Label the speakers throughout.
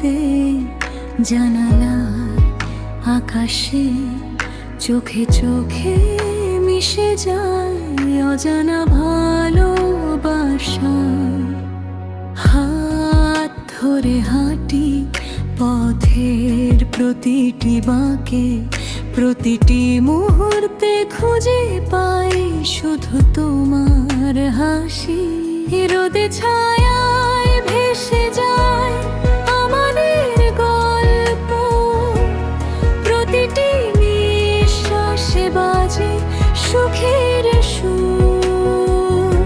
Speaker 1: দে জানালার আকাশে, চোখে চোখে মিশে যায় অজানা ভালোবাসা। হাত ধরে হাঁটি পথের প্রতিটি বাঁকে, প্রতিটি মুহূর্তে খুঁজে পাই শুধু তোমার হাসি। রোদে ছায়ায় ভেসে যায় আমাদের গল্প, প্রতিটি নিঃশ্বাসে বাজে সুখের সুর।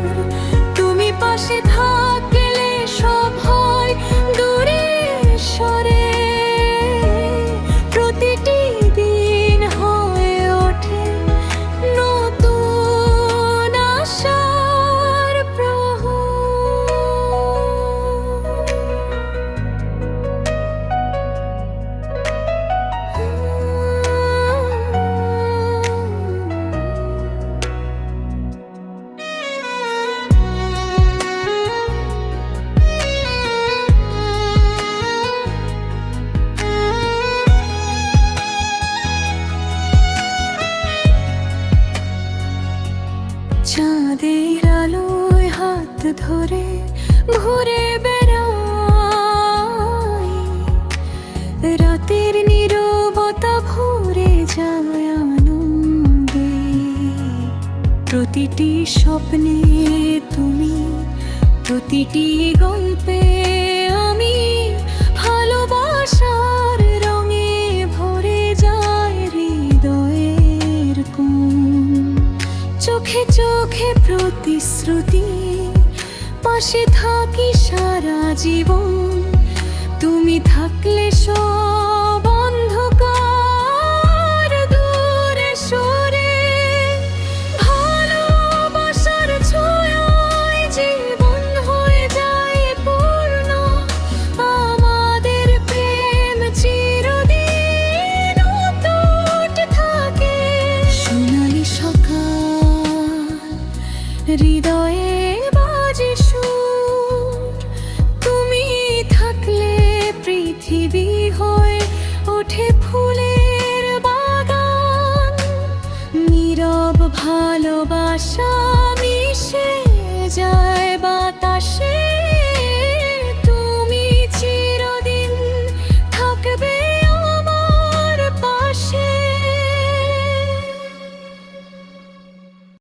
Speaker 1: তুমি পাশে থাকলে সব হয় দূরে সরে, প্রতিটি দিন হয়ে ওঠে নতুন আশার প্রহর। চাঁদের আলোয় হাত ধরে ঘুরে বেড়াই, রাতের নীরবতা ভরে যায় আনন্দে। প্রতিটি স্বপ্নে তুমি, প্রতিটি গল্পে আমি, ভালোবাসার রঙে ভরে যায় হৃদয়ের কোণ। চোখে চোখে প্রতিশ্রুতি, পাশে থাকি সারা জীবন। তুমি থাকলে সব